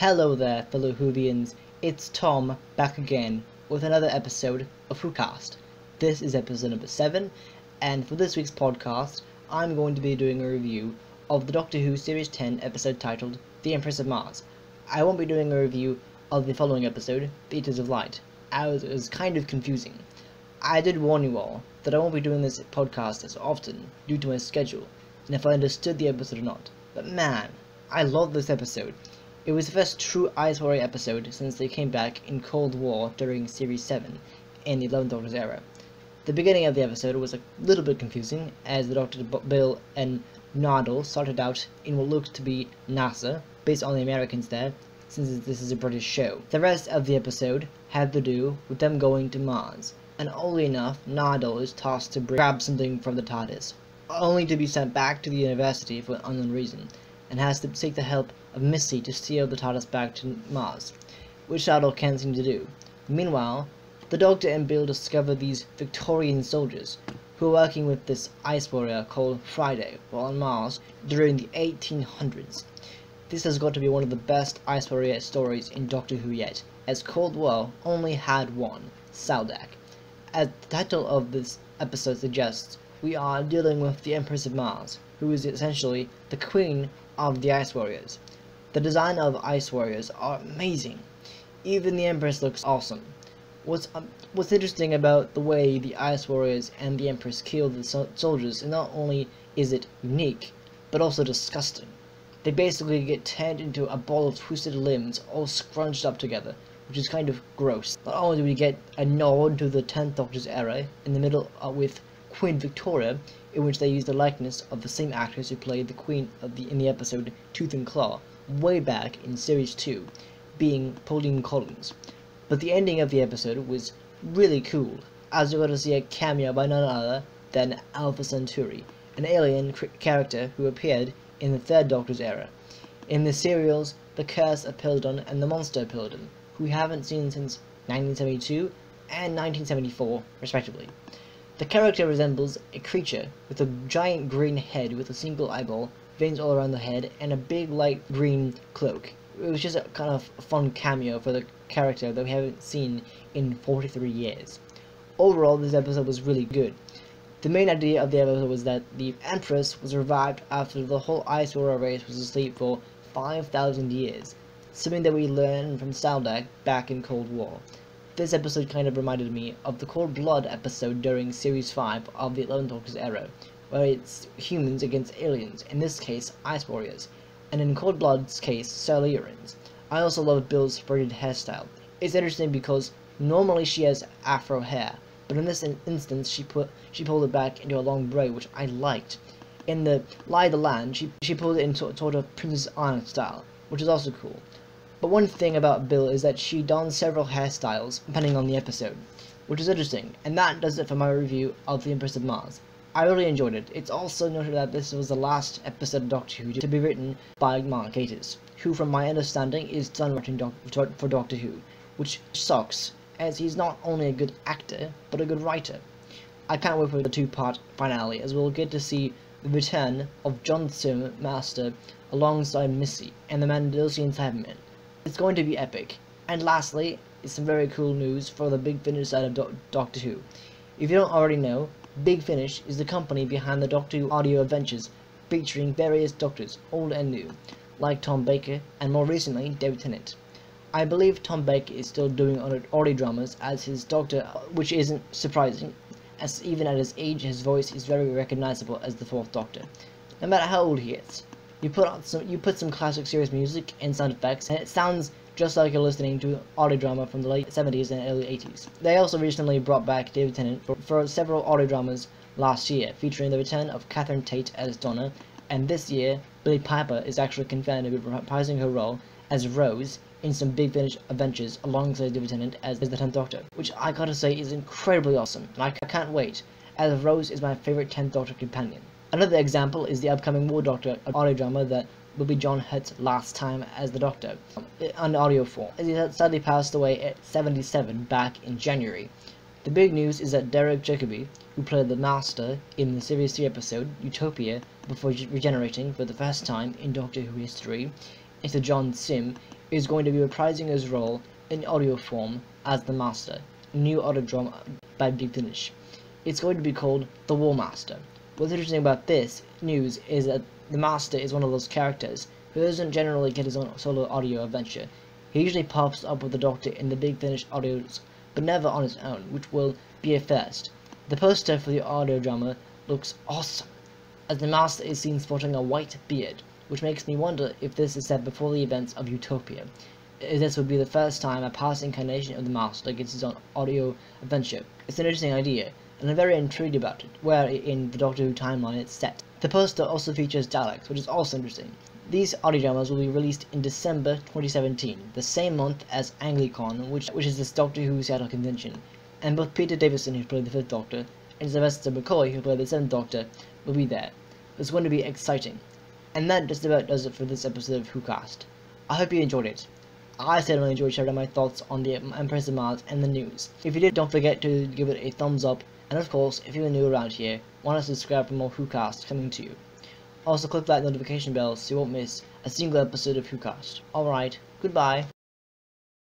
Hello there, fellow Whovians, it's Tom back again with another episode of Whocast. This is episode number 7, and for this week's podcast, I'm going to be doing a review of the Doctor Who Series 10 episode titled The Empress of Mars. I won't be doing a review of the following episode, The Eaters of Light, as it was kind of confusing. I did warn you all that I won't be doing this podcast as often due to my schedule, and if I understood the episode or not. But man, I love this episode. It was the first true Ice Warrior episode since they came back in Cold War during Series 7 in the 11th Doctor's era. The beginning of the episode was a little bit confusing, as the Dr. Bill and Nardole started out in what looked to be NASA, based on the Americans there, since this is a British show. The rest of the episode had to do with them going to Mars, and oddly enough, Nardole is tasked to grab something from the TARDIS, only to be sent back to the university for an unknown reason, and has to seek the help of Missy to steer the TARDIS back to Mars, which Nardole can't seem to do. Meanwhile, the Doctor and Bill discover these Victorian soldiers who are working with this ice warrior called Friday while on Mars during the 1800s. This has got to be one of the best ice warrior stories in Doctor Who yet, as Cold War only had one, Saldak. As the title of this episode suggests, we are dealing with the Empress of Mars, who is essentially the queen of the Ice Warriors. The design of Ice Warriors are amazing. Even the Empress looks awesome. What's interesting about the way the Ice Warriors and the Empress kill the soldiers is not only is it unique, but also disgusting. They basically get turned into a ball of twisted limbs all scrunched up together, which is kind of gross. Not only do we get a nod to the 10th Doctor's era in the middle with Queen Victoria, in which they used the likeness of the same actress who played the Queen in the episode Tooth and Claw, way back in Series 2, being Pauline Collins. But the ending of the episode was really cool, as we got to see a cameo by none other than Alpha Centauri, an alien character who appeared in the 3rd Doctor's era. In the serials, The Curse of Peladon and The Monster of Peladon, who we haven't seen since 1972 and 1974, respectively. The character resembles a creature with a giant green head with a single eyeball, veins all around the head, and a big light green cloak. It was just a kind of fun cameo for the character that we haven't seen in 43 years. Overall, this episode was really good. The main idea of the episode was that the Empress was revived after the whole Ice Warrior race was asleep for 5,000 years, something that we learned from Saldak back in Cold War. This episode kind of reminded me of the Cold Blood episode during Series 5 of the 11th Doctor's era, where it's humans against aliens, in this case Ice Warriors, and in Cold Blood's case Silurians. I also loved Bill's braided hairstyle. It's interesting because normally she has afro hair, but in this instance she pulled it back into a long braid, which I liked. In the Lie of the Land, she pulled it in sort of Princess Anne style, which is also cool. But one thing about Bill is that she dons several hairstyles depending on the episode, which is interesting, and that does it for my review of The Empress of Mars. I really enjoyed it. It's also noted that this was the last episode of Doctor Who to be written by Mark Gatiss, who from my understanding is done writing for Doctor Who, which sucks, as he's not only a good actor, but a good writer. I can't wait for the 2-part finale, as we'll get to see the return of John Sim Master alongside Missy and the Mandalorian Cybermen. It's going to be epic. And lastly, is some very cool news for the Big Finish side of Doctor Who. If you don't already know, Big Finish is the company behind the Doctor Who audio adventures, featuring various Doctors, old and new, like Tom Baker and more recently David Tennant. I believe Tom Baker is still doing audio dramas as his Doctor, which isn't surprising, as even at his age his voice is very recognizable as the 4th Doctor, no matter how old he is. You put some classic series music and sound effects, and it sounds just like you're listening to audio drama from the late 70s and early 80s. They also recently brought back David Tennant for several audio dramas last year, featuring the return of Catherine Tate as Donna, and this year, Billie Piper is actually confirmed to be reprising her role as Rose in some Big Finish adventures alongside David Tennant as the 10th Doctor, which I gotta say is incredibly awesome, and I can't wait, as Rose is my favorite 10th Doctor companion. Another example is the upcoming War Doctor audio drama that will be John Hurt's last time as the Doctor, on audio form, as he sadly passed away at 77 back in January. The big news is that Derek Jacobi, who played the Master in the Series 3 episode Utopia before regenerating for the first time in Doctor Who history into John Sim is going to be reprising his role in audio form as the Master, a new audio drama by Big Finish. It's going to be called The War Master. What's interesting about this news is that the Master is one of those characters who doesn't generally get his own solo audio adventure. He usually pops up with the Doctor in the Big Finish audios, but never on his own, which will be a first. The poster for the audio drama looks awesome, as the Master is seen sporting a white beard, which makes me wonder if this is set before the events of Utopia. This would be the first time a past incarnation of the Master gets his own audio adventure. It's an interesting idea, and I'm very intrigued about it, where in the Doctor Who timeline it's set. The poster also features Daleks, which is also interesting. These audio dramas will be released in December 2017, the same month as Anglicon, which is this Doctor Who Seattle convention, and both Peter Davison, who played the 5th Doctor, and Sylvester McCoy, who played the 7th Doctor, will be there. It's going to be exciting. And that just about does it for this episode of Whocast. I hope you enjoyed it. I certainly enjoyed sharing my thoughts on the Empress of Mars and the news. If you did, don't forget to give it a thumbs up, and of course, if you're new around here, want to subscribe for more Whocast coming to you. Also click that notification bell so you won't miss a single episode of Whocast. Alright, goodbye.